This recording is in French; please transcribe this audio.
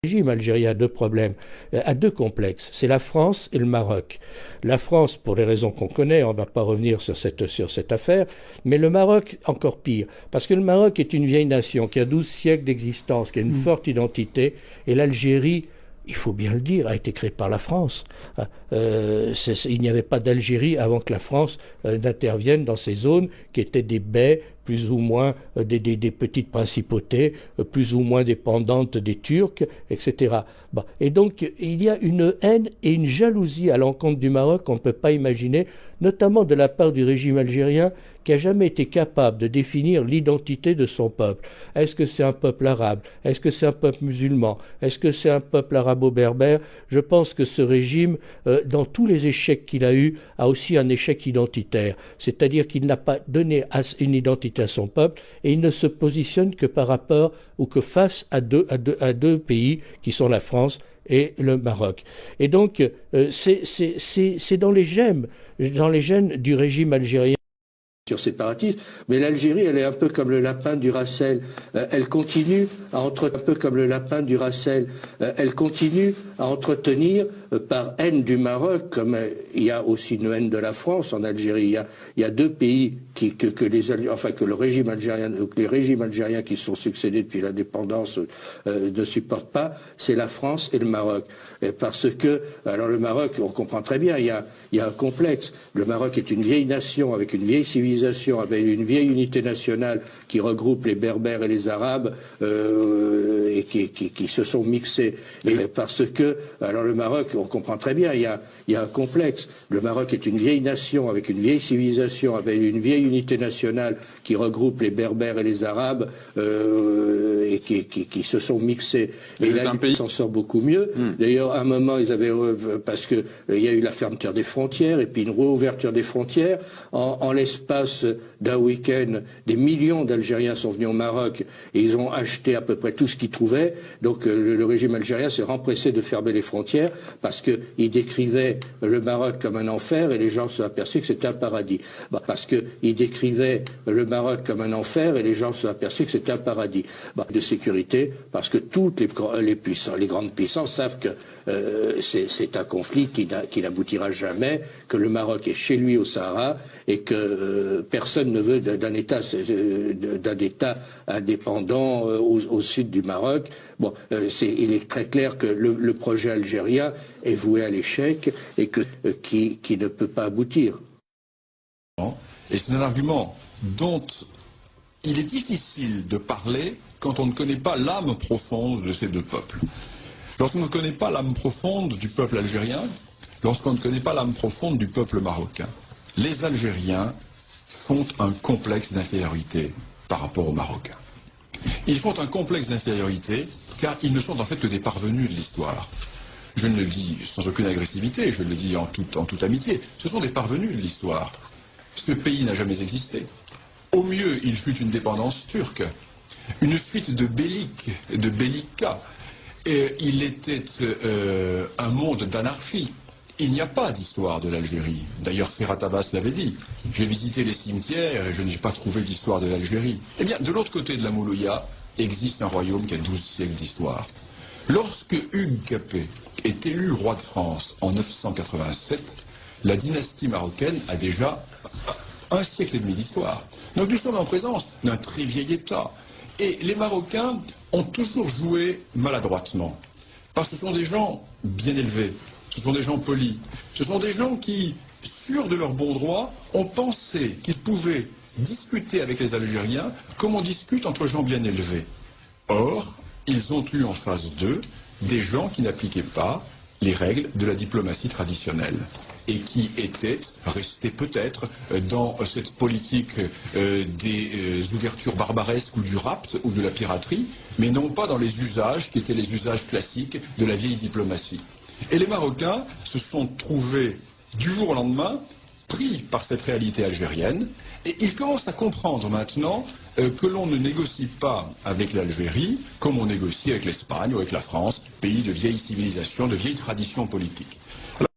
Le régime algérien a deux problèmes, a deux complexes, c'est la France et le Maroc. La France, pour les raisons qu'on connaît, on ne va pas revenir sur cette affaire, mais le Maroc, encore pire, parce que le Maroc est une vieille nation qui a 12 siècles d'existence, qui a une forte identité, et l'Algérie, il faut bien le dire, a été créée par la France. Il n'y avait pas d'Algérie avant que la France n'intervienne dans ces zones qui étaient des baies, plus ou moins des petites principautés, plus ou moins dépendantes des Turcs, etc. Bon. Et donc, il y a une haine et une jalousie à l'encontre du Maroc qu'on ne peut pas imaginer, notamment de la part du régime algérien, qui n'a jamais été capable de définir l'identité de son peuple. Est-ce que c'est un peuple arabe? Est-ce que c'est un peuple musulman? Est-ce que c'est un peuple arabo-berbère? Je pense que ce régime, dans tous les échecs qu'il a eus, a aussi un échec identitaire. C'est-à-dire qu'il n'a pas donné une identité à son peuple et il ne se positionne que par rapport ou que face à deux pays qui sont la France et le Maroc. Et donc, c'est dans les gènes du régime algérien. Séparatiste, mais l'Algérie, elle est un peu comme le lapin du Racel. Elle continue à entretenir par haine du Maroc, comme il y a aussi une haine de la France en Algérie. Il y a deux pays que le régime algérien, les régimes algériens qui se sont succédés depuis l'indépendance ne supportent pas, c'est la France et le Maroc. Parce que, alors le Maroc, on comprend très bien, il y a un complexe. Le Maroc est une vieille nation avec une vieille civilisation, avec une vieille unité nationale qui regroupe les Berbères et les Arabes et qui se sont mixés. Et parce que, alors le Maroc, on comprend très bien, il y a un complexe. Le Maroc est une vieille nation avec une vieille civilisation, avec une vieille unité nationale qui regroupe les Berbères et les Arabes et qui se sont mixés. Et là, il s'en sort beaucoup mieux. D'ailleurs, à un moment, ils avaient parce que il y a eu la fermeture des frontières et puis une réouverture des frontières. En l'espace d'un week-end, des millions d'Algériens sont venus au Maroc et ils ont acheté à peu près tout ce qu'ils trouvaient. Donc le régime algérien s'est empressé de fermer les frontières parce qu'il décrivait le Maroc comme un enfer et les gens se sont aperçus que c'était un paradis. Il décrivait le Maroc comme un enfer et les gens se sont aperçus que c'était un paradis. De sécurité, parce que toutes les grandes puissances savent que c'est un conflit qui n'aboutira jamais, que le Maroc est chez lui au Sahara et que personne ne veut d'un État indépendant au sud du Maroc. Il est très clair que le projet algérien est voué à l'échec et qui ne peut pas aboutir. Et c'est un argument dont il est difficile de parler quand on ne connaît pas l'âme profonde de ces deux peuples. Lorsqu'on ne connaît pas l'âme profonde du peuple algérien, lorsqu'on ne connaît pas l'âme profonde du peuple marocain, les Algériens font un complexe d'infériorité par rapport aux Marocains. Ils font un complexe d'infériorité car ils ne sont en fait que des parvenus de l'histoire. Je ne le dis sans aucune agressivité, je le dis en toute amitié. Ce sont des parvenus de l'histoire. Ce pays n'a jamais existé. Au mieux, il fut une dépendance turque, une suite de bellica. Il était un monde d'anarchie. Il n'y a pas d'histoire de l'Algérie. D'ailleurs, Ferhat Abbas l'avait dit. J'ai visité les cimetières et je n'ai pas trouvé d'histoire de l'Algérie. Eh bien, de l'autre côté de la Moulouya, existe un royaume qui a 12 siècles d'histoire. Lorsque Hugues Capet est élu roi de France en 987, la dynastie marocaine a déjà un siècle et demi d'histoire. Donc nous sommes en présence d'un très vieil État. Et les Marocains ont toujours joué maladroitement. Parce que ce sont des gens bien élevés, ce sont des gens polis, ce sont des gens qui, sûrs de leur bon droit, ont pensé qu'ils pouvaient discuter avec les Algériens comme on discute entre gens bien élevés. Or, ils ont eu en face d'eux des gens qui n'appliquaient pas les règles de la diplomatie traditionnelle et qui étaient restés peut-être dans cette politique des ouvertures barbaresques ou du rapt ou de la piraterie, mais non pas dans les usages qui étaient les usages classiques de la vieille diplomatie. Et les Marocains se sont trouvés du jour au lendemain pris par cette réalité algérienne et ils commencent à comprendre maintenant que l'on ne négocie pas avec l'Algérie comme on négocie avec l'Espagne ou avec la France, pays de vieille civilisation, de vieille tradition politique. Alors,